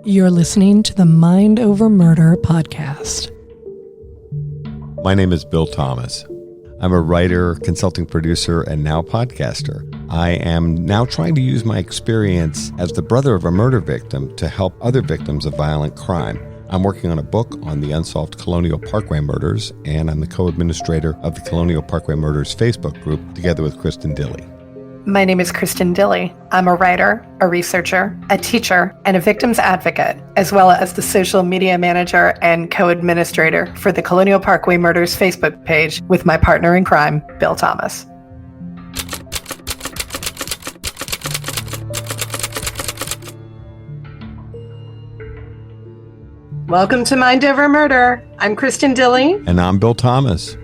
You're listening to the Mind Over Murder podcast. My name is Bill Thomas. I'm a writer, consulting producer, and now podcaster. I am now trying to use my experience as the brother of a murder victim to help other victims of violent crime. I'm working on a book on the unsolved Colonial Parkway Murders, and I'm the co-administrator of the Colonial Parkway Murders Facebook group, together with Kristin Dilley. My name is Kristin Dilley. I'm a writer, a researcher, a teacher, and a victims advocate, as well as the social media manager and co-administrator for the Colonial Parkway Murders Facebook page with my partner in crime, Bill Thomas. Welcome to Mind Over Murder. I'm Kristin Dilley. And I'm Bill Thomas.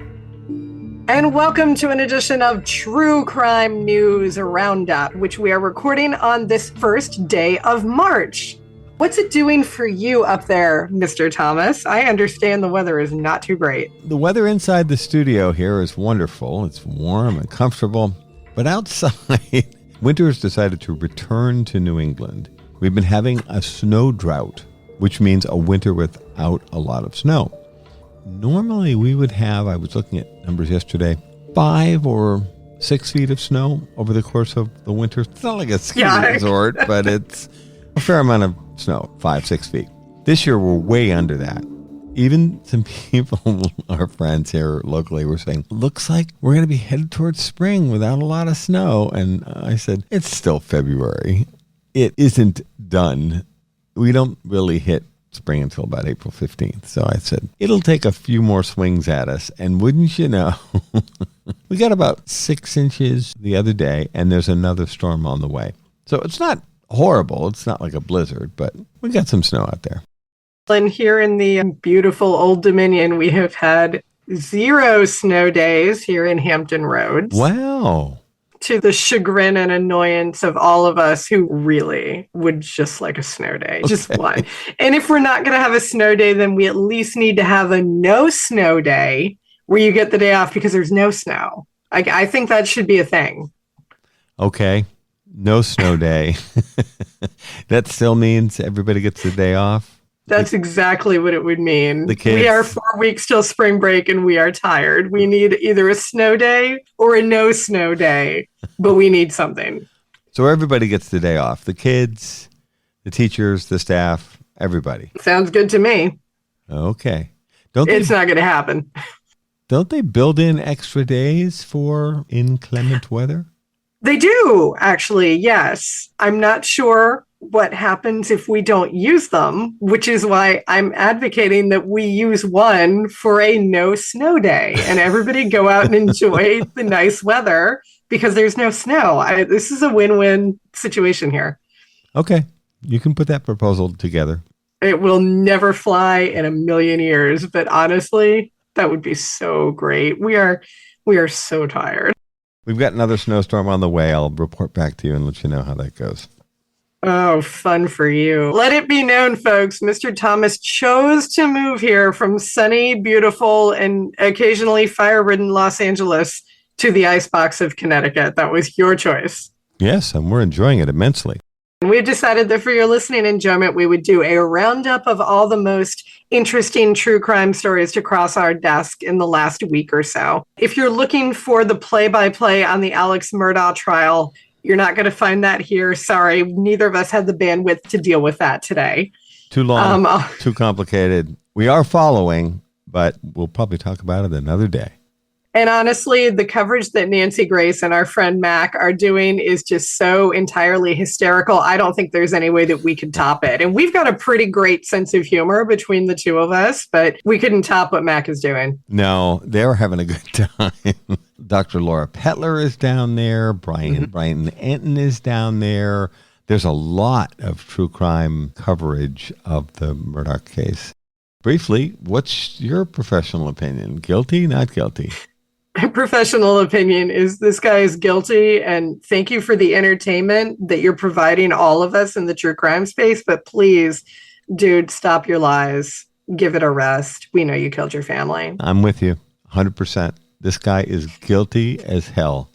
And welcome to an edition of True Crime News Roundup, which we are recording on this first day of March. What's it doing for you up there, Mr. Thomas? I understand the weather is not too great. The weather inside the studio here is wonderful. It's warm and comfortable. But outside, winter has decided to return to New England. We've been having a snow drought, which means a winter without a lot of snow. Normally we would have, I was looking at numbers yesterday, 5 or 6 feet of snow over the course of the winter. It's not like a ski resort, but it's a fair amount of snow, 5-6 feet. This year we're way under that. Even some people, our friends here locally, were saying, looks like we're going to be headed towards spring without a lot of snow. And I said, it's still February. It isn't done. We don't really hit spring until about April 15th. So I said, it'll take a few more swings at us. And wouldn't you know, we got about 6 inches the other day, and there's another storm on the way. So it's not horrible. It's not like a blizzard, but we got some snow out there. And here in the beautiful Old Dominion, we have had 0 snow days here in Hampton Roads. Wow. To the chagrin and annoyance of all of us who really would just like a snow day, just one. And if we're not going to have a snow day, then we at least need to have a no snow day where you get the day off because there's no snow. I think that should be a thing. Okay. No snow day. That still means everybody gets the day off? That's exactly what it would mean. The kids. We are 4 weeks till spring break and we are tired. We need either a snow day or a no snow day, but we need something. So everybody gets the day off. The kids, the teachers, the staff, everybody. Sounds good to me. Okay. It's not going to happen. Don't they build in extra days for inclement weather? They do, actually, yes. I'm not sure what happens if we don't use them, which is why I'm advocating that we use one for a no snow day and everybody go out and enjoy the nice weather because there's no snow. This is a win-win situation here. Okay. You can put that proposal together. It will never fly in a million years, but honestly, that would be so great. We are so tired. We've got another snowstorm on the way. I'll report back to you and let you know how that goes. Oh, fun for you. Let it be known, folks, Mr. Thomas chose to move here from sunny, beautiful, and occasionally fire-ridden Los Angeles to the icebox of Connecticut. That was your choice. Yes, and we're enjoying it immensely. And we've decided that for your listening enjoyment, we would do a roundup of all the most interesting true crime stories to cross our desk in the last week or so. If you're looking for the play-by-play on the Alex Murdaugh trial, you're not going to find that here. Sorry, neither of us had the bandwidth to deal with that today. Too long, too complicated. We are following, but we'll probably talk about it another day. And honestly, the coverage that Nancy Grace and our friend Mac are doing is just so entirely hysterical. I don't think there's any way that we could top it. And we've got a pretty great sense of humor between the two of us, but we couldn't top what Mac is doing. No, they're having a good time. Dr. Laura Petler is down there. Brian Anton is down there. There's a lot of true crime coverage of the Murdaugh case. Briefly, what's your professional opinion? Guilty, not guilty? My professional opinion is this guy is guilty, and thank you for the entertainment that you're providing all of us in the true crime space. But please, dude, stop your lies. Give it a rest. We know you killed your family. I'm with you 100%. This guy is guilty as hell.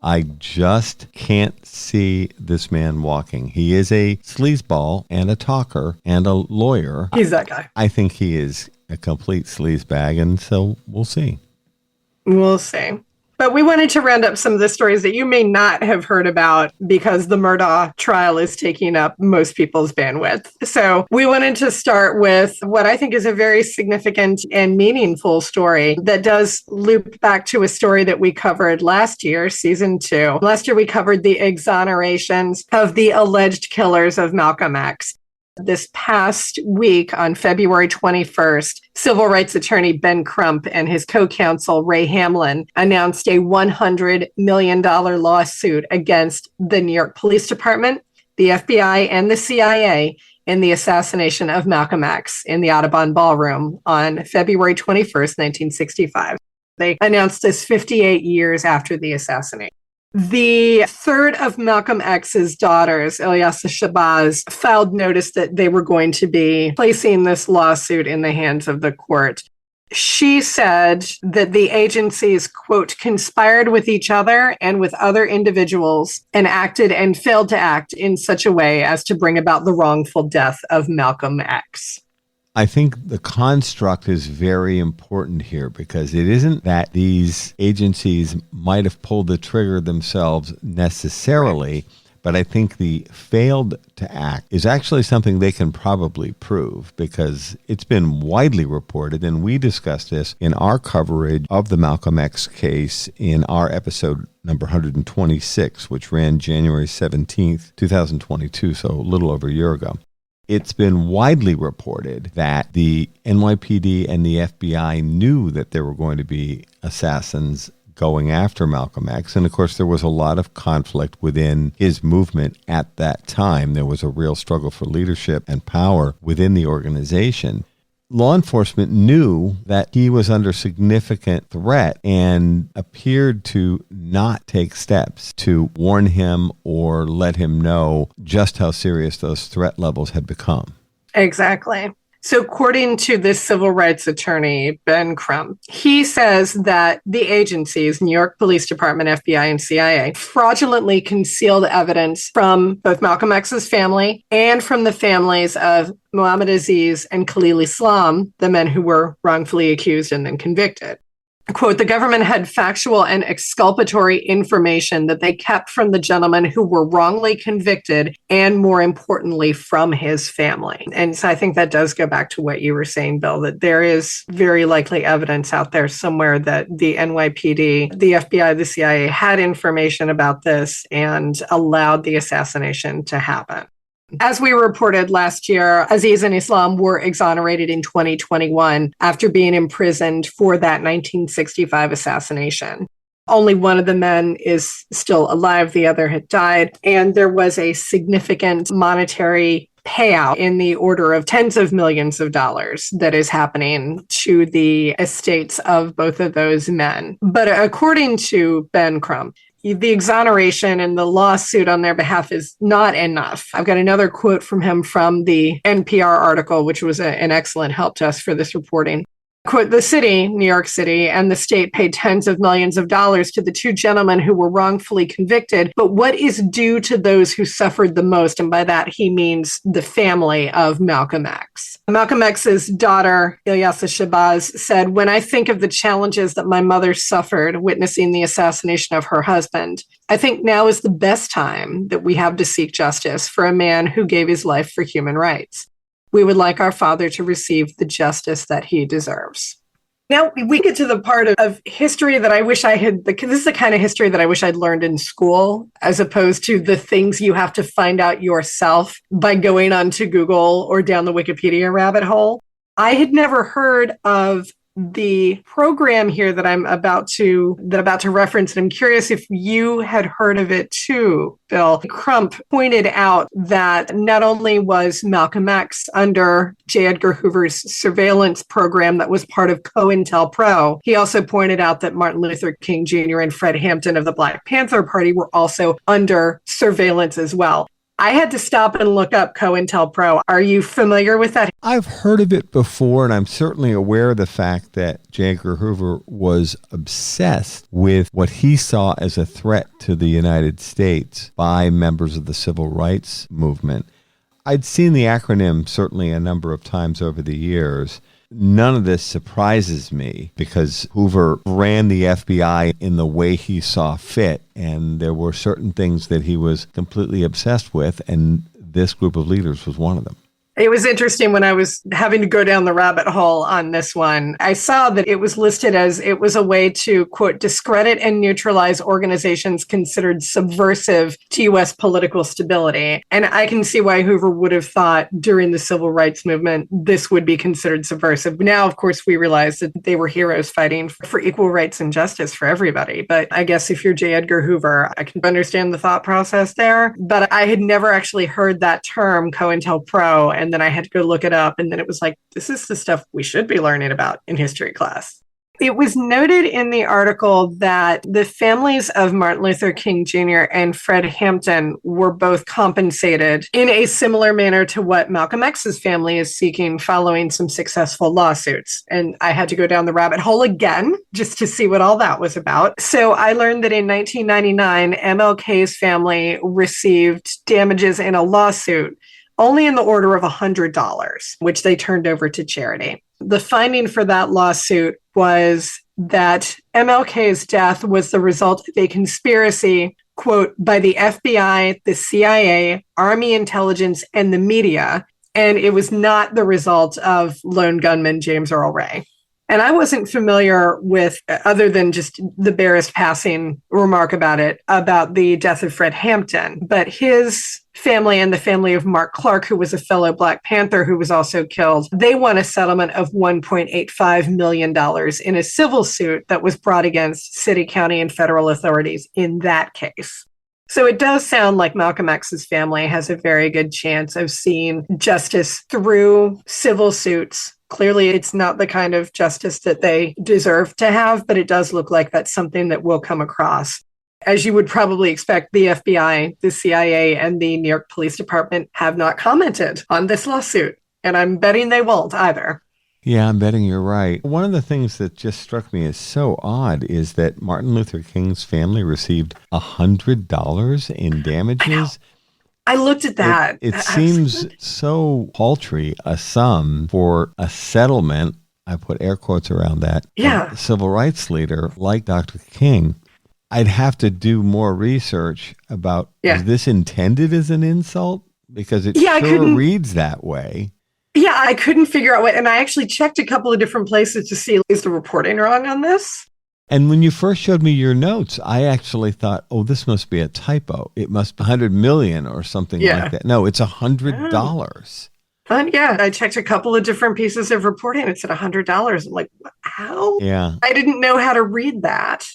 I just can't see this man walking. He is a sleazeball and a talker and a lawyer. He's that guy. I think he is a complete sleazebag, and so we'll see. We'll see. But we wanted to round up some of the stories that you may not have heard about because the Murdaugh trial is taking up most people's bandwidth. So we wanted to start with what I think is a very significant and meaningful story that does loop back to a story that we covered last year, season 2. Last year, we covered the exonerations of the alleged killers of Malcom X. This past week, on February 21st, civil rights attorney Ben Crump and his co-counsel Ray Hamlin announced a $100 million lawsuit against the New York Police Department, the FBI, and the CIA in the assassination of Malcom X in the Audubon Ballroom on February 21st, 1965. They announced this 58 years after the assassination. The third of Malcom X's daughters, Ilyasah Shabazz, filed notice that they were going to be placing this lawsuit in the hands of the court. She said that the agencies, quote, conspired with each other and with other individuals and acted and failed to act in such a way as to bring about the wrongful death of Malcom X. I think the construct is very important here because it isn't that these agencies might have pulled the trigger themselves necessarily, but I think the failed to act is actually something they can probably prove because it's been widely reported, and we discussed this in our coverage of the Malcom X case in our episode number 126, which ran January 17th, 2022, so a little over a year ago. It's been widely reported that the NYPD and the FBI knew that there were going to be assassins going after Malcom X. And of course, there was a lot of conflict within his movement at that time. There was a real struggle for leadership and power within the organization. Law enforcement knew that he was under significant threat and appeared to not take steps to warn him or let him know just how serious those threat levels had become. Exactly. So according to this civil rights attorney, Ben Crump, he says that the agencies, New York Police Department, FBI, and CIA, fraudulently concealed evidence from both Malcom X's family and from the families of Muhammad Aziz and Khalil Islam, the men who were wrongfully accused and then convicted. Quote, the government had factual and exculpatory information that they kept from the gentlemen who were wrongly convicted and, more importantly, from his family. And so I think that does go back to what you were saying, Bill, that there is very likely evidence out there somewhere that the NYPD, the FBI, the CIA had information about this and allowed the assassination to happen. As we reported last year, Aziz and Islam were exonerated in 2021 after being imprisoned for that 1965 assassination. Only one of the men is still alive, the other had died, and there was a significant monetary payout in the order of tens of millions of dollars that is happening to the estates of both of those men. But according to Ben Crump, the exoneration and the lawsuit on their behalf is not enough. I've got another quote from him from the NPR article, which was an excellent help to us for this reporting. Quote, the city, New York City, and the state paid tens of millions of dollars to the two gentlemen who were wrongfully convicted. But what is due to those who suffered the most? And by that, he means the family of Malcom X. Malcom X's daughter, Ilyasah Shabazz, said, when I think of the challenges that my mother suffered witnessing the assassination of her husband, I think now is the best time that we have to seek justice for a man who gave his life for human rights. We would like our father to receive the justice that he deserves. Now we get to the part of history that I wish I had, this is the kind of history that I wish I'd learned in school, as opposed to the things you have to find out yourself by going onto Google or down the Wikipedia rabbit hole. I had never heard of the program here that I'm about to reference, and I'm curious if you had heard of it too, Bill. Crump pointed out that not only was Malcom X under J. Edgar Hoover's surveillance program that was part of COINTELPRO, he also pointed out that Martin Luther King Jr. and Fred Hampton of the Black Panther Party were also under surveillance as well. I had to stop and look up COINTELPRO. Are you familiar with that? I've heard of it before, and I'm certainly aware of the fact that J. Edgar Hoover was obsessed with what he saw as a threat to the United States by members of the civil rights movement. I'd seen the acronym certainly a number of times over the years. None of this surprises me because Hoover ran the FBI in the way he saw fit, and there were certain things that he was completely obsessed with, and this group of leaders was one of them. It was interesting when I was having to go down the rabbit hole on this one. I saw that it was listed as it was a way to, quote, discredit and neutralize organizations considered subversive to U.S. political stability. And I can see why Hoover would have thought during the civil rights movement this would be considered subversive. Now, of course, we realize that they were heroes fighting for equal rights and justice for everybody. But I guess if you're J. Edgar Hoover, I can understand the thought process there. But I had never actually heard that term, COINTELPRO, and then I had to go look it up. And then it was like, this is the stuff we should be learning about in history class. It was noted in the article that the families of Martin Luther King Jr. and Fred Hampton were both compensated in a similar manner to what Malcom X's family is seeking following some successful lawsuits. And I had to go down the rabbit hole again just to see what all that was about. So I learned that in 1999, MLK's family received damages in a lawsuit only in the order of $100, which they turned over to charity. The finding for that lawsuit was that MLK's death was the result of a conspiracy, quote, by the FBI, the CIA, Army intelligence, and the media, and it was not the result of lone gunman James Earl Ray. And I wasn't familiar with, other than just the barest passing remark about it, about the death of Fred Hampton. But his family and the family of Mark Clark, who was a fellow Black Panther who was also killed, they won a settlement of $1.85 million in a civil suit that was brought against city, county, and federal authorities in that case. So it does sound like Malcom X's family has a very good chance of seeing justice through civil suits. Clearly, it's not the kind of justice that they deserve to have, but it does look like that's something that will come across. As you would probably expect, the FBI, the CIA, and the New York Police Department have not commented on this lawsuit, and I'm betting they won't either. Yeah, I'm betting you're right. One of the things that just struck me as so odd is that Martin Luther King's family received $100 in damages. I looked at that. It seems so paltry a sum for a settlement, I put air quotes around that, yeah, a civil rights leader like Dr. King. I'd have to do more research about, is this intended as an insult? Because it sure reads that way. Yeah, I couldn't figure out what, and I actually checked a couple of different places to see, is the reporting wrong on this? And when you first showed me your notes, I actually thought, oh, this must be a typo. It must be 100 million or something like that. No, it's $100. But yeah, I checked a couple of different pieces of reporting. It said $100. I'm like, how? Yeah. I didn't know how to read that.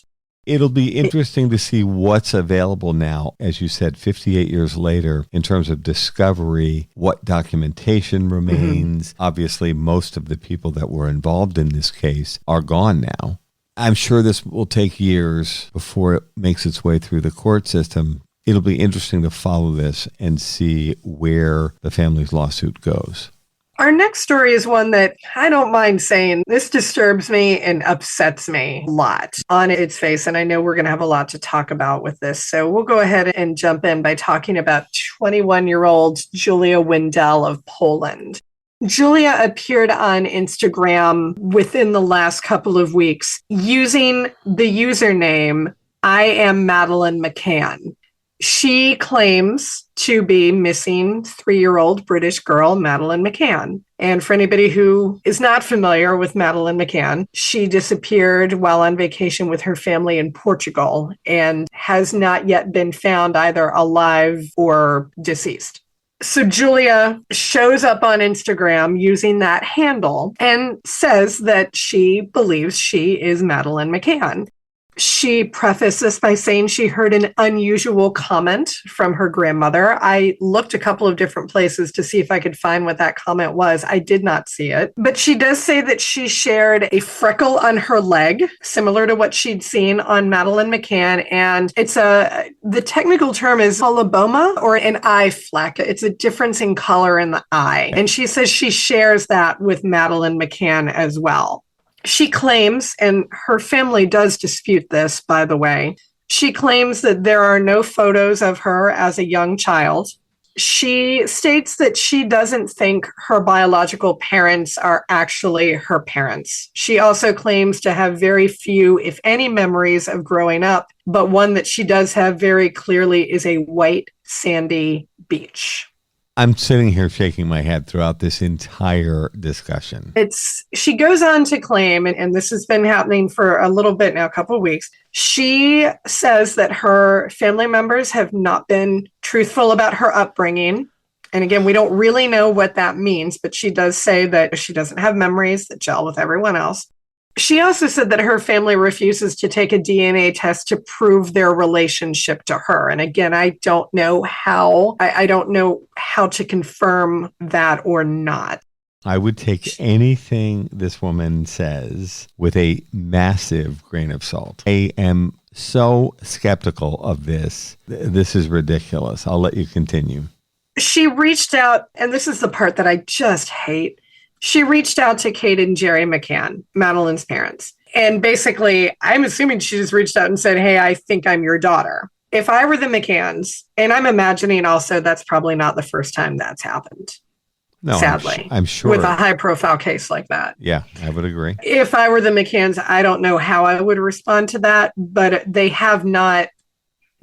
It'll be interesting to see what's available now, as you said, 58 years later, in terms of discovery, what documentation remains. Mm-hmm. Obviously, most of the people that were involved in this case are gone now. I'm sure this will take years before it makes its way through the court system. It'll be interesting to follow this and see where the family's lawsuit goes. Our next story is one that I don't mind saying this disturbs me and upsets me a lot on its face. And I know we're going to have a lot to talk about with this. So we'll go ahead and jump in by talking about 21-year-old Julia Wendell of Poland. Julia appeared on Instagram within the last couple of weeks using the username I am Madeline McCann. She claims to be missing 3-year-old British girl, Madeline McCann. And for anybody who is not familiar with Madeline McCann, she disappeared while on vacation with her family in Portugal and has not yet been found either alive or deceased. So Julia shows up on Instagram using that handle and says that she believes she is Madeline McCann. She prefaced this by saying she heard an unusual comment from her grandmother. I looked a couple of different places to see if I could find what that comment was. I did not see it. But she does say that she shared a freckle on her leg, similar to what she'd seen on Madeline McCann. And the technical term is coloboma, or an eye fleck. It's a difference in color in the eye. And she says she shares that with Madeline McCann as well. She claims, and her family does dispute this, by the way, she claims that there are no photos of her as a young child. She states that she doesn't think her biological parents are actually her parents. She also claims to have very few, if any, memories of growing up, but one that she does have very clearly is a white, sandy beach. I'm sitting here shaking my head throughout this entire discussion. She goes on to claim, and this has been happening for a little bit now, a couple of weeks. She says that her family members have not been truthful about her upbringing. And again, we don't really know what that means, but she does say that she doesn't have memories that gel with everyone else. She also said that her family refuses to take a DNA test to prove their relationship to her. And again, I don't know how to confirm that or not. I would take anything this woman says with a massive grain of salt. I am so skeptical of this. This is ridiculous. I'll let you continue. She reached out, and this is the part that I just hate. She reached out to Kate and Jerry McCann, Madeline's parents. And basically, I'm assuming she just reached out and said, hey, I think I'm your daughter. If I were the McCanns, and I'm imagining also that's probably not the first time that's happened. No, sadly. I'm sure. With a high profile case like that. Yeah, I would agree. If I were the McCanns, I don't know how I would respond to that, but they have not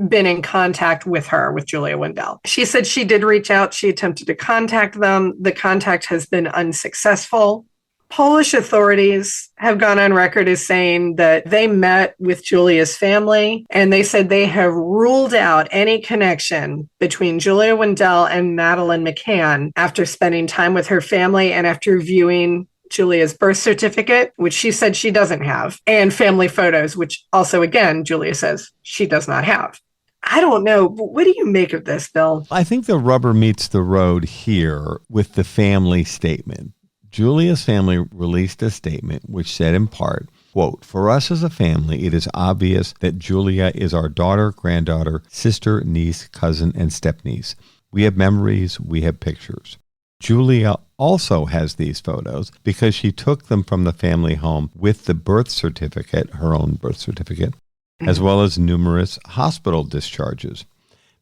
been in contact with her, with Julia Wendell. She said she did reach out. She attempted to contact them. The contact has been unsuccessful. Polish authorities have gone on record as saying that they met with Julia's family, and they said they have ruled out any connection between Julia Wendell and Madeline McCann after spending time with her family and after viewing Julia's birth certificate, which she said she doesn't have, and family photos, which also, again, Julia says she does not have. I don't know. But what do you make of this, Bill? I think the rubber meets the road here with the family statement. Julia's family released a statement which said in part, quote, "For us as a family, it is obvious that Julia is our daughter, granddaughter, sister, niece, cousin, and stepniece. We have memories, we have pictures. Julia also has these photos because she took them from the family home with the birth certificate, her own birth certificate, as well as numerous hospital discharges."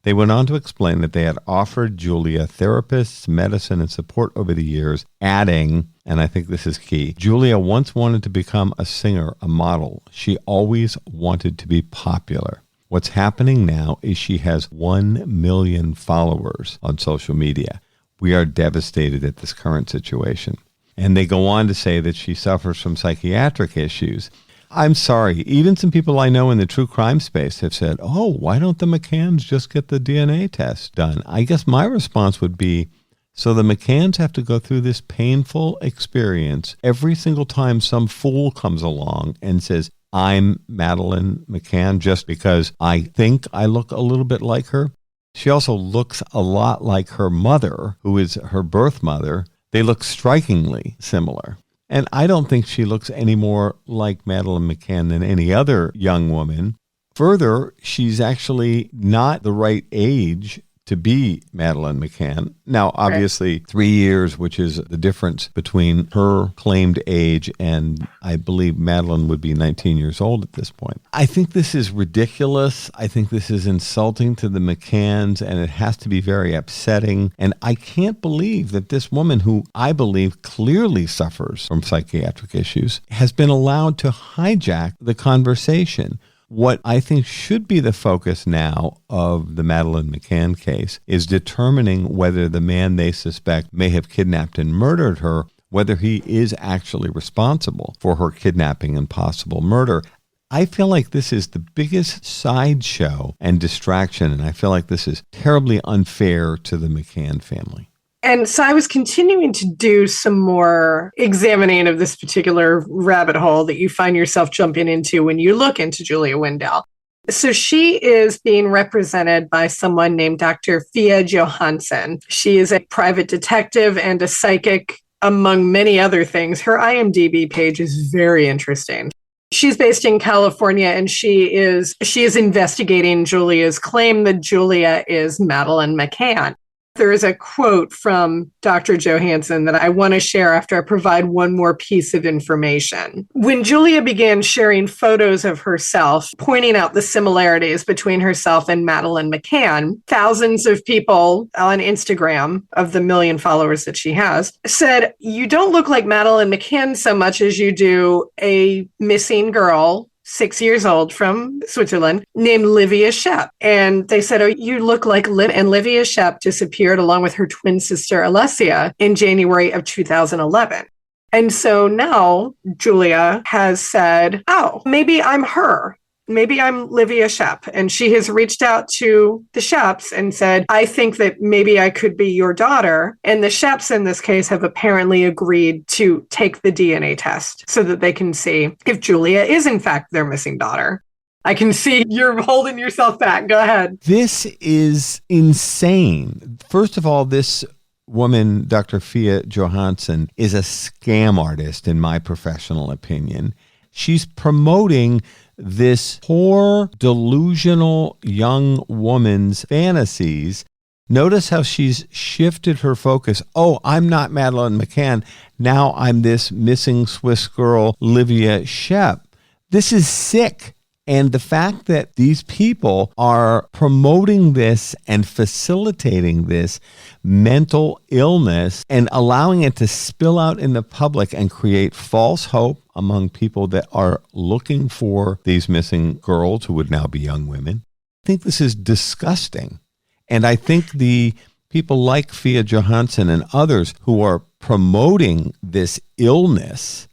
They went on to explain that they had offered Julia therapists, medicine, and support over the years, adding, and I think this is key, Julia once wanted to become a singer, a model. She always wanted to be popular. What's happening now is she has 1 million followers on social media. We are devastated at this current situation. And they go on to say that she suffers from psychiatric issues. I'm sorry, even some people I know in the true crime space have said, oh, why don't the McCanns just get the DNA test done? I guess my response would be, so the McCanns have to go through this painful experience every single time some fool comes along and says, I'm Madeline McCann just because I think I look a little bit like her. She also looks a lot like her mother, who is her birth mother. They look strikingly similar. And I don't think she looks any more like Madeline McCann than any other young woman. Further, she's actually not the right age to be Madeline McCann. Now, obviously, 3 years, which is the difference between her claimed age and I believe Madeline would be 19 years old at this point. I think this is ridiculous. I think this is insulting to the McCanns, and it has to be very upsetting. And I can't believe that this woman, who I believe clearly suffers from psychiatric issues, has been allowed to hijack the conversation. What I think should be the focus now of the Madeline McCann case is determining whether the man they suspect may have kidnapped and murdered her, whether he is actually responsible for her kidnapping and possible murder. I feel like this is the biggest sideshow and distraction, and I feel like this is terribly unfair to the McCann family. And so I was continuing to do some more examining of this particular rabbit hole that you find yourself jumping into when you look into Julia Wendell. So she is being represented by someone named Dr. Fia Johansson. She is a private detective and a psychic, among many other things. Her IMDb page is very interesting. She's based in California, and she is investigating Julia's claim that Julia is Madeline McCann. There is a quote from Dr. Johansson that I want to share after I provide one more piece of information. When Julia began sharing photos of herself, pointing out the similarities between herself and Madeline McCann, thousands of people on Instagram, of the million followers that she has, said, "You don't look like Madeline McCann so much as you do a missing girl 6 years old from Switzerland named Livia Shep." And they said, "Oh, you look like Liv." And Livia Shep disappeared along with her twin sister, Alessia, in January of 2011. And so now Julia has said, "Oh, maybe I'm her. Maybe I'm Livia Shep." And she has reached out to the Sheps and said, "I think that maybe I could be your daughter." And the Sheps in this case have apparently agreed to take the DNA test so that they can see if Julia is in fact their missing daughter. I can see you're holding yourself back. Go ahead. This is insane. First of all, this woman, Dr. Fia Johansson, is a scam artist, in my professional opinion. She's promoting this poor, delusional young woman's fantasies. Notice how she's shifted her focus. Oh, I'm not Madeline McCann. Now I'm this missing Swiss girl, Livia Shep. This is sick. And the fact that these people are promoting this and facilitating this mental illness and allowing it to spill out in the public and create false hope among people that are looking for these missing girls who would now be young women. I think this is disgusting. And I think the people like Fia Johansson and others who are promoting this illness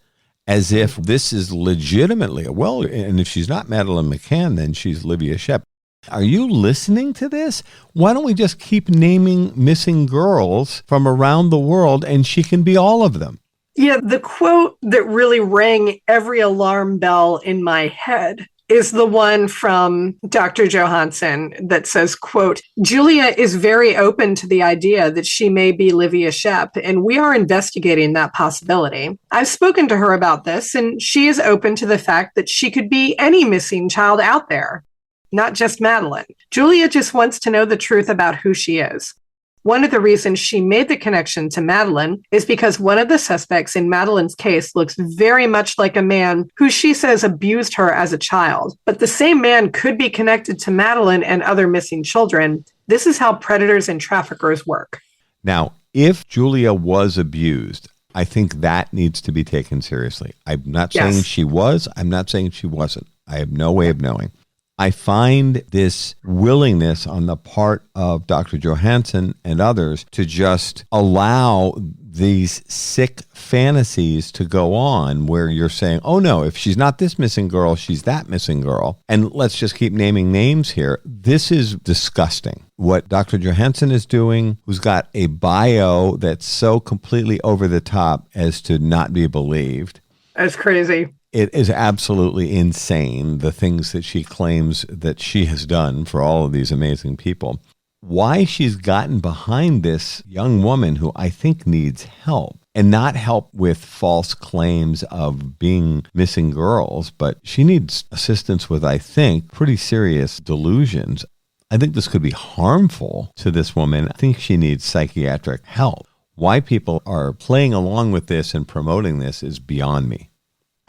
as if this is legitimately, well, and if she's not Madeline McCann, then she's Livia Shep. Are you listening to this? Why don't we just keep naming missing girls from around the world and she can be all of them? Yeah, the quote that really rang every alarm bell in my head is the one from Dr. Johansson that says, quote, "Julia is very open to the idea that she may be Livia Shep, and we are investigating that possibility. I've spoken to her about this, and she is open to the fact that she could be any missing child out there, not just Madeline. Julia just wants to know the truth about who she is. One of the reasons she made the connection to Madeline is because one of the suspects in Madeline's case looks very much like a man who she says abused her as a child. But the same man could be connected to Madeline and other missing children. This is how predators and traffickers work." Now, if Julia was abused, I think that needs to be taken seriously. I'm not saying she was. I'm not saying she wasn't. I have no way of knowing. I find this willingness on the part of Dr. Johansson and others to just allow these sick fantasies to go on where you're saying, oh no, if she's not this missing girl, she's that missing girl. And let's just keep naming names here. This is disgusting. What Dr. Johansson is doing, who's got a bio that's so completely over the top as to not be believed. That's crazy. It is absolutely insane, the things that she claims that she has done for all of these amazing people. Why she's gotten behind this young woman who I think needs help, and not help with false claims of being missing girls, but she needs assistance with, I think, pretty serious delusions. I think this could be harmful to this woman. I think she needs psychiatric help. Why people are playing along with this and promoting this is beyond me.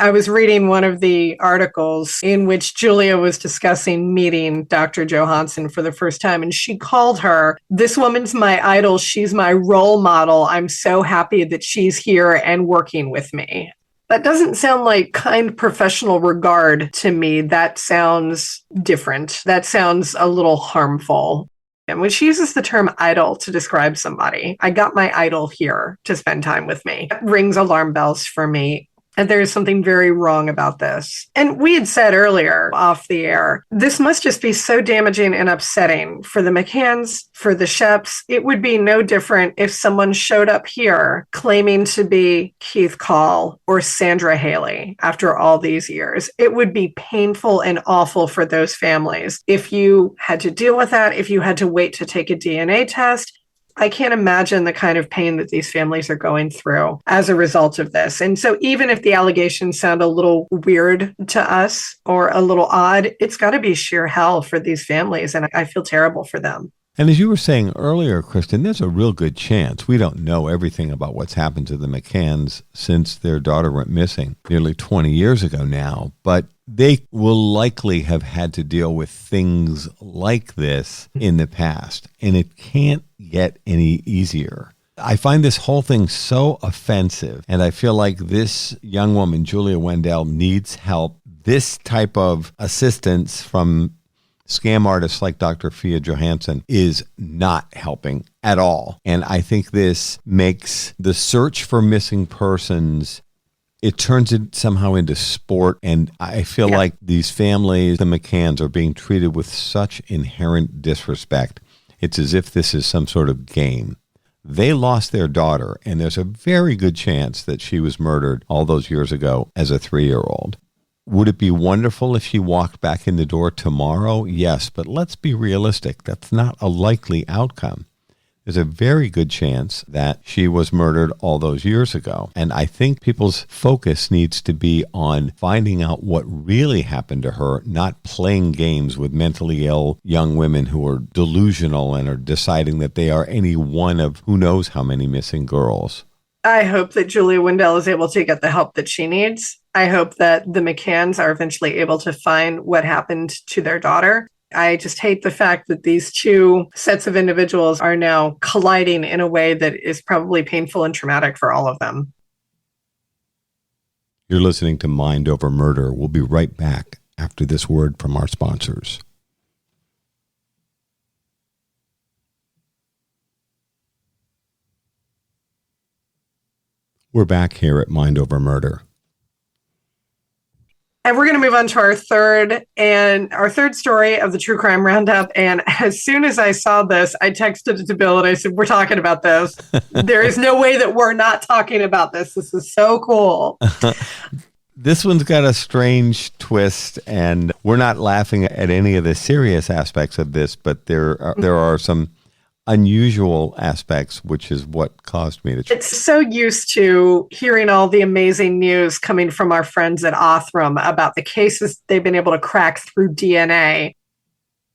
I was reading one of the articles in which Julia was discussing meeting Dr. Johansson for the first time, and she called her, "This woman's my idol. She's my role model. I'm so happy that she's here and working with me." That doesn't sound like kind professional regard to me. That sounds different. That sounds a little harmful. And when she uses the term idol to describe somebody, I got my idol here to spend time with me. It rings alarm bells for me. And there's something very wrong about this. And we had said earlier off the air, this must just be so damaging and upsetting for the McCanns, for the Sheps. It would be no different if someone showed up here claiming to be Keith Call or Sandra Haley after all these years. It would be painful and awful for those families. If you had to deal with that, if you had to wait to take a DNA test, I can't imagine the kind of pain that these families are going through as a result of this. And so even if the allegations sound a little weird to us or a little odd, it's got to be sheer hell for these families. And I feel terrible for them. And as you were saying earlier, Kristin, there's a real good chance we don't know everything about what's happened to the McCanns since their daughter went missing nearly 20 years ago now. But they will likely have had to deal with things like this in the past, and it can't get any easier. I find this whole thing so offensive, and I feel like this young woman, Julia Wendell, needs help. This type of assistance from scam artists like Dr. Fia Johansson is not helping at all. And I think this makes the search for missing persons, it turns it somehow into sport. And I feel like these families, the McCanns, are being treated with such inherent disrespect. It's as if this is some sort of game. They lost their daughter, and there's a very good chance that she was murdered all those years ago as a 3-year-old. Would it be wonderful if she walked back in the door tomorrow? Yes, but let's be realistic. That's not a likely outcome. There's a very good chance that she was murdered all those years ago. And I think people's focus needs to be on finding out what really happened to her, not playing games with mentally ill young women who are delusional and are deciding that they are any one of who knows how many missing girls. I hope that Julia Wendell is able to get the help that she needs. I hope that the McCanns are eventually able to find what happened to their daughter. I just hate the fact that these two sets of individuals are now colliding in a way that is probably painful and traumatic for all of them. You're listening to Mind Over Murder. We'll be right back after this word from our sponsors. We're back here at Mind Over Murder. And we're going to move on to our third story of the True Crime Roundup. And as soon as I saw this, I texted it to Bill and I said, we're talking about this. There is no way that we're not talking about this. This is so cool. This one's got a strange twist, and we're not laughing at any of the serious aspects of this, but there are some unusual aspects, which is what caused me to... It's so used to hearing all the amazing news coming from our friends at Othram about the cases they've been able to crack through DNA.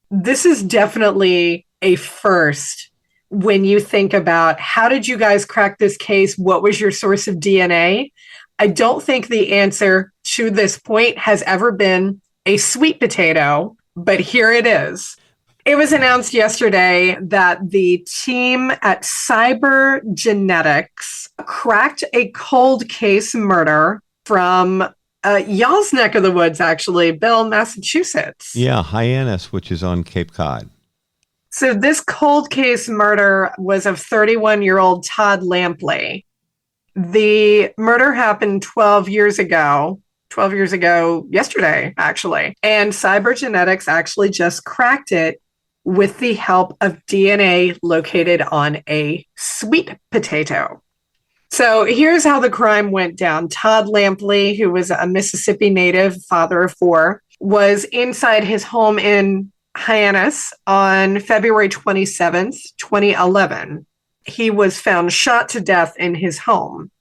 This is definitely a first when you think about how did you guys crack this case? What was your source of DNA? I don't think the answer to this point has ever been a sweet potato, but here it is. It was announced yesterday that the team at Cybergenetics cracked a cold case murder from y'all's neck of the woods, actually, Bill, Massachusetts. Yeah, Hyannis, which is on Cape Cod. So this cold case murder was of 31-year-old Todd Lampley. The murder happened 12 years ago yesterday, actually. And Cybergenetics actually just cracked it with the help of DNA located on a sweet potato. So here's how the crime went down. Todd Lampley, who was a Mississippi native, father of 4, was inside his home in Hyannis on February 27th, 2011. He was found shot to death in his home.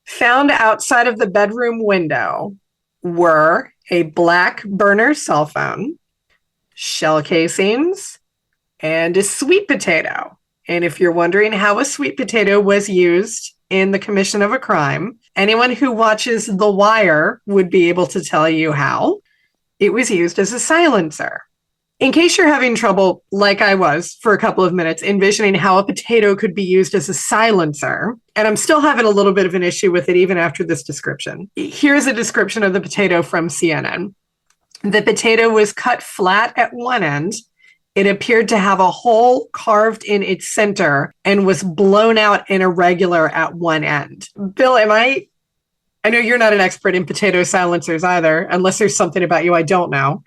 Found outside of the bedroom window were a black burner cell phone, shell casings, and a sweet potato. And if you're wondering how a sweet potato was used in the commission of a crime, anyone who watches The Wire would be able to tell you how. It was used as a silencer. In case you're having trouble, like I was for a couple of minutes, envisioning how a potato could be used as a silencer, and I'm still having a little bit of an issue with it even after this description. Here's a description of the potato from CNN. The potato was cut flat at one end. It appeared to have a hole carved in its center and was blown out and irregular at one end. Bill, am I I know you're not an expert in potato silencers either, unless there's something about you I don't know.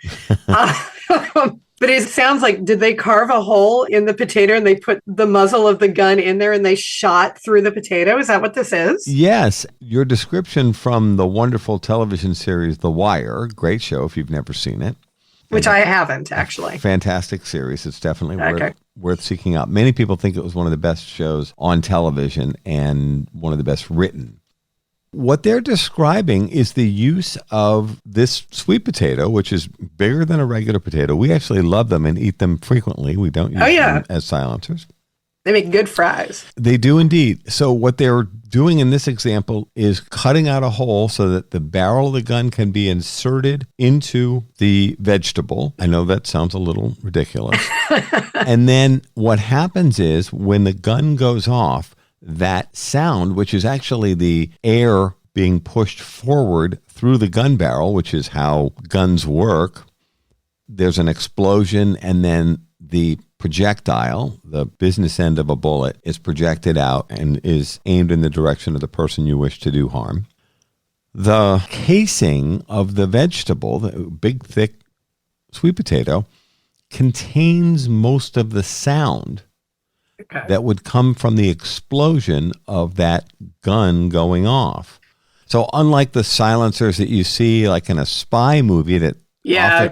But it sounds like, did they carve a hole in the potato and they put the muzzle of the gun in there and they shot through the potato? Is that what this is? Yes. Your description from the wonderful television series The Wire, great show if you've never seen it. Which I haven't, actually. Fantastic series. It's definitely worth seeking out. Many people think it was one of the best shows on television and one of the best written. What they're describing is the use of this sweet potato, which is bigger than a regular potato. We actually love them and eat them frequently. We don't use them as silencers. They make good fries. They do indeed. So what they're doing in this example is cutting out a hole so that the barrel of the gun can be inserted into the vegetable. I know that sounds a little ridiculous. And then what happens is when the gun goes off, that sound, which is actually the air being pushed forward through the gun barrel, which is how guns work, there's an explosion, and then the projectile, the business end of a bullet, is projected out and is aimed in the direction of the person you wish to do harm. The casing of the vegetable, the big, thick sweet potato, contains most of the sound that would come from the explosion of that gun going off. So unlike the silencers that you see like in a spy movie that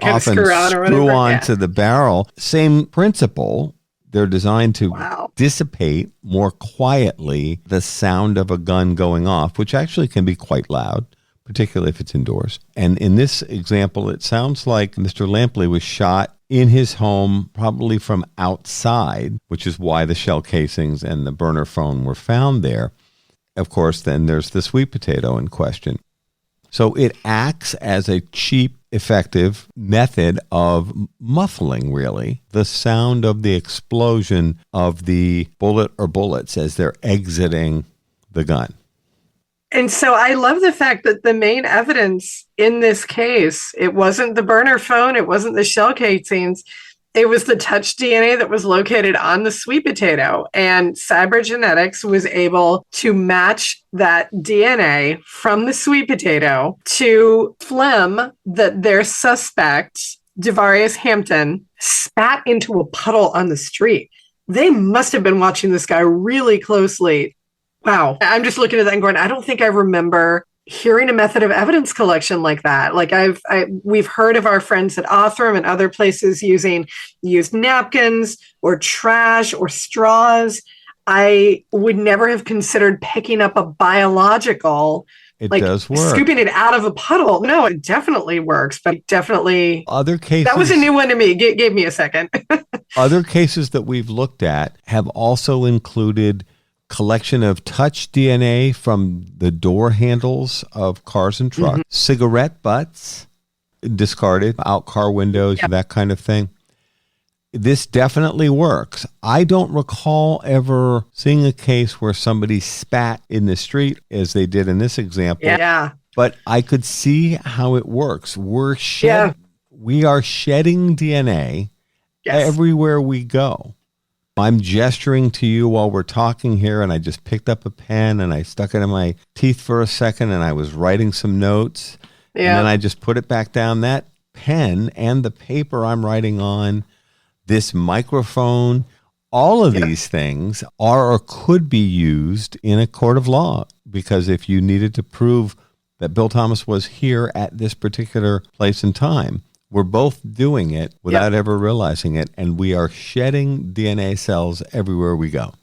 often screw onto the barrel, same principle. They're designed to dissipate more quietly the sound of a gun going off, which actually can be quite loud, particularly if it's indoors. And in this example, it sounds like Mr. Lampley was shot in his home, probably from outside, which is why the shell casings and the burner phone were found there. Of course, then there's the sweet potato in question. So it acts as a cheap, effective method of muffling, really, the sound of the explosion of the bullet or bullets as they're exiting the gun. And so I love the fact that the main evidence in this case, it wasn't the burner phone, it wasn't the shell casings, it was the touch DNA that was located on the sweet potato. And cybergenetics was able to match that DNA from the sweet potato to phlegm that their suspect, Devarius Hampton, spat into a puddle on the street. They must have been watching this guy really closely. Wow. I'm just looking at that and going, I don't think I remember hearing a method of evidence collection like that. Like we've heard of our friends at Othram and other places using used napkins or trash or straws. I would never have considered picking up a biological, it does work. Scooping it out of a puddle. No, it definitely works, but definitely other cases. That was a new one to me. Gave me a second. Other cases that we've looked at have also included collection of touch DNA from the door handles of cars and trucks, cigarette butts discarded out car windows, that kind of thing. This definitely works. I don't recall ever seeing a case where somebody spat in the street as they did in this example. Yeah. But I could see how it works. We are shedding DNA everywhere we go. I'm gesturing to you while we're talking here, and I just picked up a pen and I stuck it in my teeth for a second and I was writing some notes. And then I just put it back down. That pen and the paper I'm writing on, this microphone, all of these things are or could be used in a court of law, because if you needed to prove that Bill Thomas was here at this particular place and time, we're both doing it without ever realizing it, and we are shedding DNA cells everywhere we go.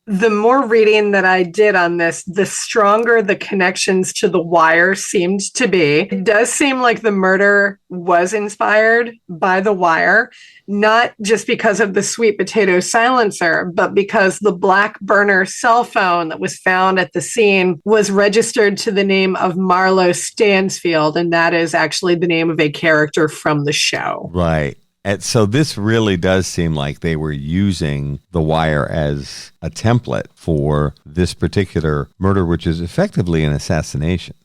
The more reading that I did on this, the stronger the connections to The Wire seemed to be. It does seem like the murder was inspired by The Wire, not just because of the sweet potato silencer, but because the black burner cell phone that was found at the scene was registered to the name of Marlowe Stansfield, and that is actually the name of a character from the show. Right. And so this really does seem like they were using The Wire as a template for this particular murder, which is effectively an assassination.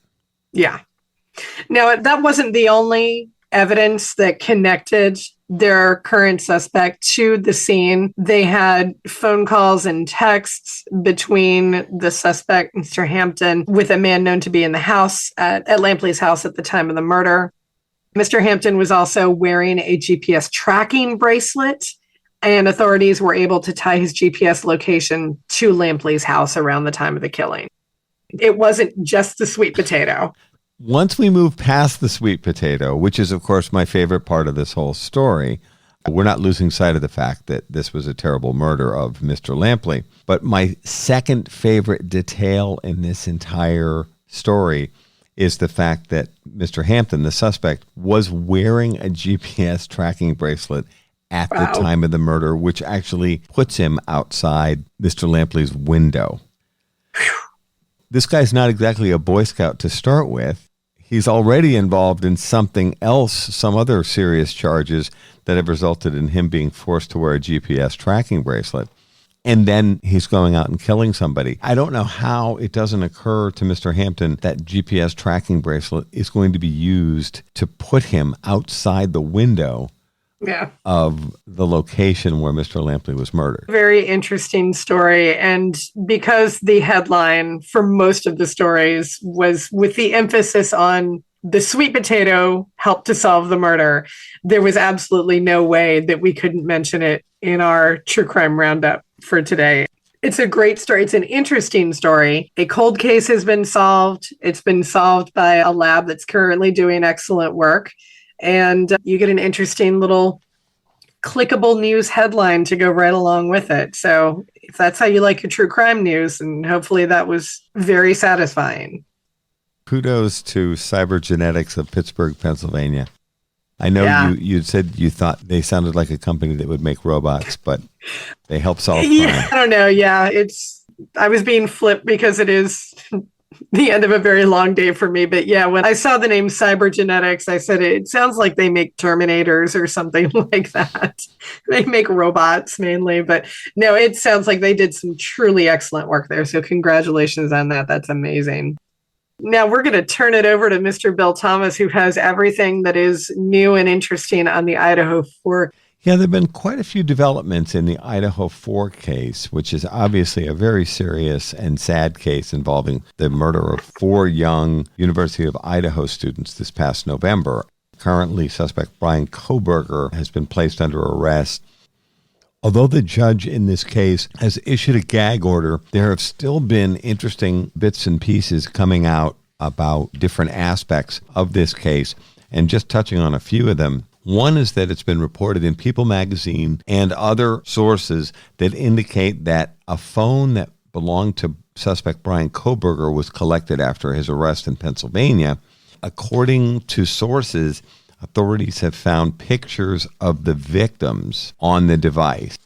Yeah. Now, that wasn't the only evidence that connected their current suspect to the scene. They had phone calls and texts between the suspect, Mr. Hampton, with a man known to be in the house at Lampley's house at the time of the murder. Mr. Hampton was also wearing a GPS tracking bracelet, and authorities were able to tie his GPS location to Lampley's house around the time of the killing. It wasn't just the sweet potato. Once we move past the sweet potato, which is, of course, my favorite part of this whole story, we're not losing sight of the fact that this was a terrible murder of Mr. Lampley. But my second favorite detail in this entire story is the fact that Mr. Hampton, the suspect, was wearing a GPS tracking bracelet at the time of the murder, which actually puts him outside Mr. Lampley's window. This guy's not exactly a Boy Scout to start with. He's already involved in something else, some other serious charges that have resulted in him being forced to wear a GPS tracking bracelet. And then he's going out and killing somebody. I don't know how it doesn't occur to Mr. Hampton that GPS tracking bracelet is going to be used to put him outside the window of the location where Mr. Lampley was murdered. Very interesting story. And because the headline for most of the stories was with the emphasis on the sweet potato helped to solve the murder, there was absolutely no way that we couldn't mention it in our True Crime Roundup for today. It's a great story. It's an interesting story. A cold case has been solved. It's been solved by a lab that's currently doing excellent work. And you get an interesting little clickable news headline to go right along with it. So if that's how you like your true crime news, and hopefully that was very satisfying. Kudos to Cybergenetics of Pittsburgh, Pennsylvania. I know you said you thought they sounded like a company that would make robots, but they help solve crime. I don't know. Yeah, I was being flipped because it is the end of a very long day for me. But yeah, when I saw the name Cybergenetics, I said, it sounds like they make Terminators or something like that. They make robots mainly, but no, it sounds like they did some truly excellent work there. So congratulations on that. That's amazing. Now we're going to turn it over to Mr. Bill Thomas, who has everything that is new and interesting on the Idaho 4. Yeah, there have been quite a few developments in the Idaho 4 case, which is obviously a very serious and sad case involving the murder of 4 young University of Idaho students this past November. Currently, suspect Bryan Kohberger has been placed under arrest. Although the judge in this case has issued a gag order, there have still been interesting bits and pieces coming out about different aspects of this case. And just touching on a few of them, one is that it's been reported in People magazine and other sources that indicate that a phone that belonged to suspect Bryan Kohberger was collected after his arrest in Pennsylvania. According to sources, authorities have found pictures of the victims on the device.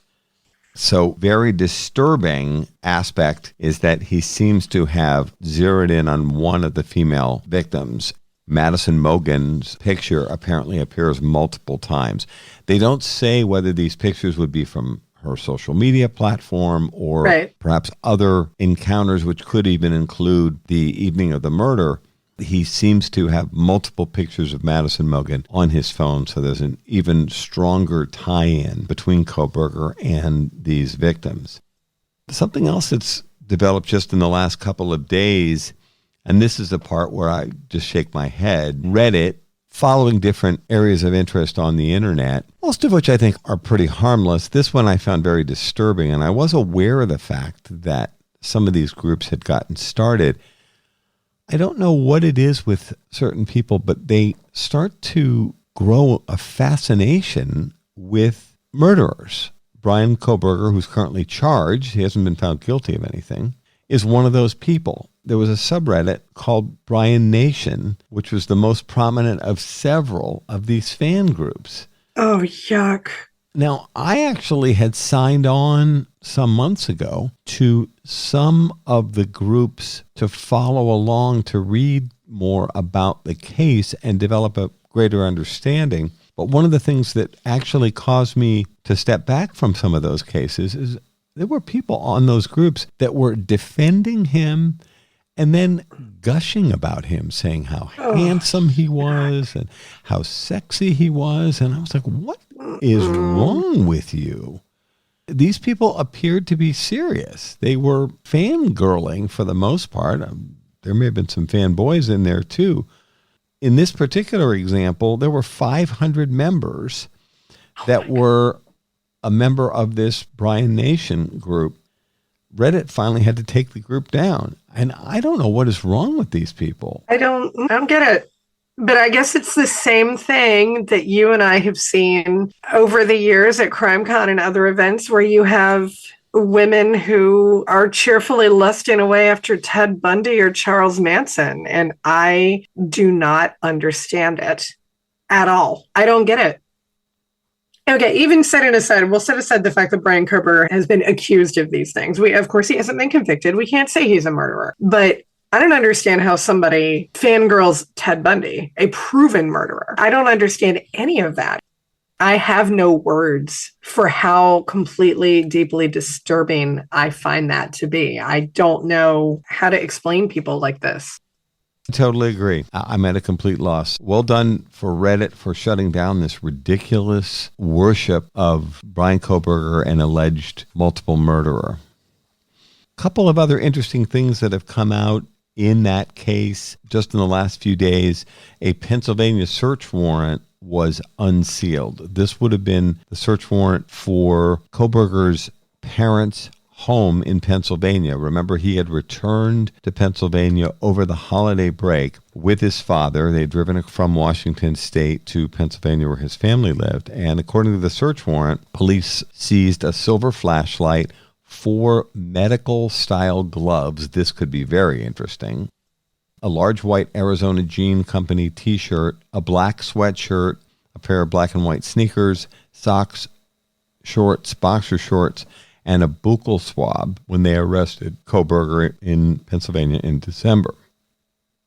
So very disturbing aspect is that he seems to have zeroed in on one of the female victims. Madison Mogan's picture apparently appears multiple times. They don't say whether these pictures would be from her social media platform or perhaps other encounters, which could even include the evening of the murder. He seems to have multiple pictures of Madison Mogan on his phone, so there's an even stronger tie-in between Kohberger and these victims. Something else that's developed just in the last couple of days, and this is the part where I just shake my head, Reddit, following different areas of interest on the internet, most of which I think are pretty harmless. This one I found very disturbing, and I was aware of the fact that some of these groups had gotten started. I don't know what it is with certain people, but they start to grow a fascination with murderers. Bryan Kohberger, who's currently charged, he hasn't been found guilty of anything, is one of those people. There was a subreddit called Bryan Nation, which was the most prominent of several of these fan groups. Oh, yuck. Now, I actually had signed on some months ago to some of the groups to follow along to read more about the case and develop a greater understanding. But one of the things that actually caused me to step back from some of those cases is there were people on those groups that were defending him and then gushing about him, saying how handsome he was and how sexy he was. And I was like, what is wrong with you? These people appeared to be serious. They were fangirling for the most part. There may have been some fanboys in there too. In this particular example, there were 500 members that were a member of this Bryan Nation group. Reddit finally had to take the group down. And I don't know what is wrong with these people. I don't get it. But I guess it's the same thing that you and I have seen over the years at CrimeCon and other events where you have women who are cheerfully lusting away after Ted Bundy or Charles Manson. And I do not understand it at all. I don't get it. Okay, even setting aside, we'll set aside the fact that Bryan Kohberger has been accused of these things. Of course, he hasn't been convicted. We can't say he's a murderer. But I don't understand how somebody fangirls Ted Bundy, a proven murderer. I don't understand any of that. I have no words for how completely, deeply disturbing I find that to be. I don't know how to explain people like this. I totally agree. I'm at a complete loss. Well done for Reddit for shutting down this ridiculous worship of Bryan Kohberger, an alleged multiple murderer. A couple of other interesting things that have come out in that case just in the last few days. A Pennsylvania search warrant was unsealed. This would have been the search warrant for Kohberger's parents' home in Pennsylvania. Remember, he had returned to Pennsylvania over the holiday break with his father. They'd driven from Washington State to Pennsylvania where his family lived. And according to the search warrant, police seized a silver flashlight, 4 medical-style gloves. This could be very interesting. A large white Arizona Jean Company T-shirt, a black sweatshirt, a pair of black and white sneakers, socks, shorts, boxer shorts, and a buccal swab when they arrested Kohberger in Pennsylvania in December.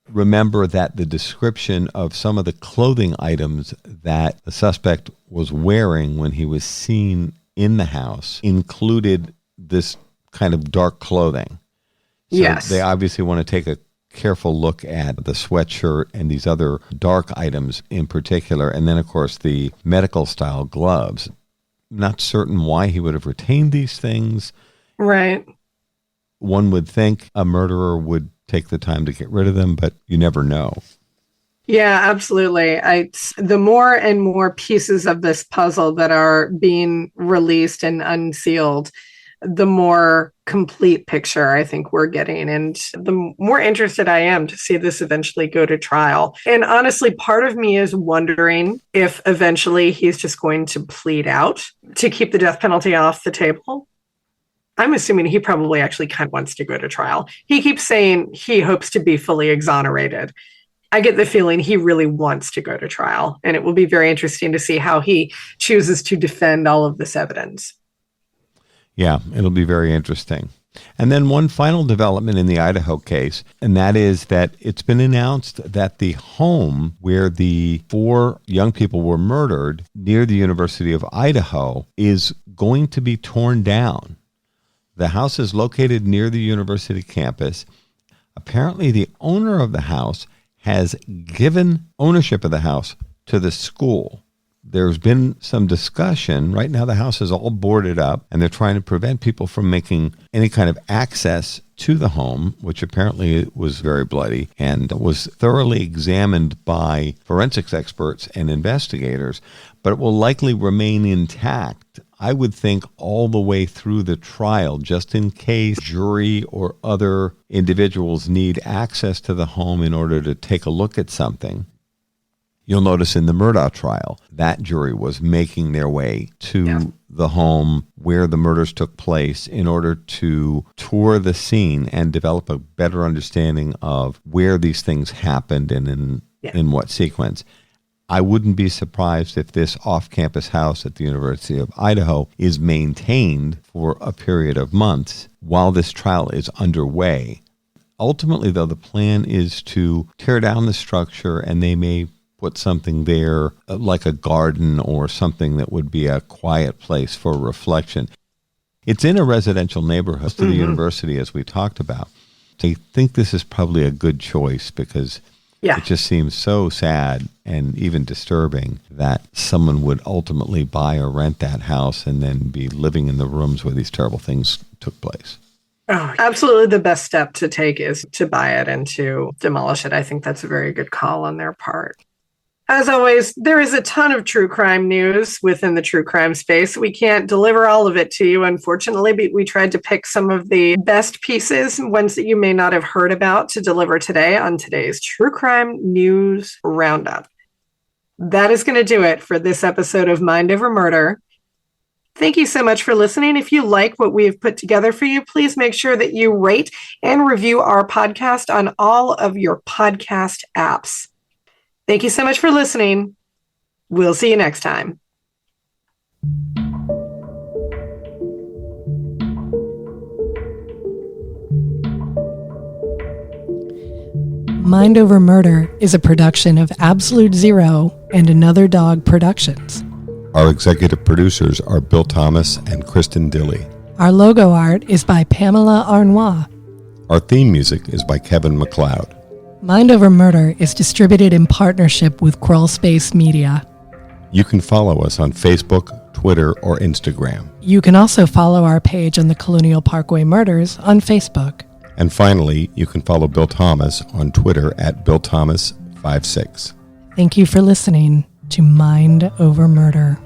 Remember that the description of some of the clothing items that the suspect was wearing when he was seen in the house included this kind of dark clothing. So yes. They obviously want to take a careful look at the sweatshirt and these other dark items in particular. And then, of course, the medical style gloves. Not certain why he would have retained these things. Right. One would think a murderer would take the time to get rid of them, but you never know. Yeah, absolutely. The more and more pieces of this puzzle that are being released and unsealed, the more complete picture I think we're getting. And the more interested I am to see this eventually go to trial. And honestly, part of me is wondering if eventually he's just going to plead out to keep the death penalty off the table. I'm assuming he probably actually kind of wants to go to trial. He keeps saying he hopes to be fully exonerated. I get the feeling he really wants to go to trial. And it will be very interesting to see how he chooses to defend all of this evidence. Yeah, it'll be very interesting. And then one final development in the Idaho case, and that is that it's been announced that the home where the 4 young people were murdered near the University of Idaho is going to be torn down. The house is located near the university campus. Apparently, the owner of the house has given ownership of the house to the school. There's been some discussion. Right now, the house is all boarded up, and they're trying to prevent people from making any kind of access to the home, which apparently was very bloody and was thoroughly examined by forensics experts and investigators, but it will likely remain intact, I would think, all the way through the trial, just in case jury or other individuals need access to the home in order to take a look at something. You'll notice in the Murdaugh trial, that jury was making their way to the home where the murders took place in order to tour the scene and develop a better understanding of where these things happened and in what sequence. I wouldn't be surprised if this off-campus house at the University of Idaho is maintained for a period of months while this trial is underway. Ultimately, though, the plan is to tear down the structure, and they may put something there like a garden or something that would be a quiet place for reflection. It's in a residential neighborhood to the university, as we talked about. I think this is probably a good choice because it just seems so sad and even disturbing that someone would ultimately buy or rent that house and then be living in the rooms where these terrible things took place. Oh, absolutely. The best step to take is to buy it and to demolish it. I think that's a very good call on their part. As always, there is a ton of true crime news within the true crime space. We can't deliver all of it to you, unfortunately, but we tried to pick some of the best pieces, ones that you may not have heard about, to deliver today on today's True Crime News Roundup. That is going to do it for this episode of Mind Over Murder. Thank you so much for listening. If you like what we have put together for you, please make sure that you rate and review our podcast on all of your podcast apps. Thank you so much for listening. We'll see you next time. Mind Over Murder is a production of Absolute Zero and Another Dog Productions. Our executive producers are Bill Thomas and Kristin Dilley. Our logo art is by Pamela Arnois. Our theme music is by Kevin MacLeod. Mind Over Murder is distributed in partnership with Crawlspace Media. You can follow us on Facebook, Twitter, or Instagram. You can also follow our page on the Colonial Parkway Murders on Facebook. And finally, you can follow Bill Thomas on Twitter at BillThomas56. Thank you for listening to Mind Over Murder.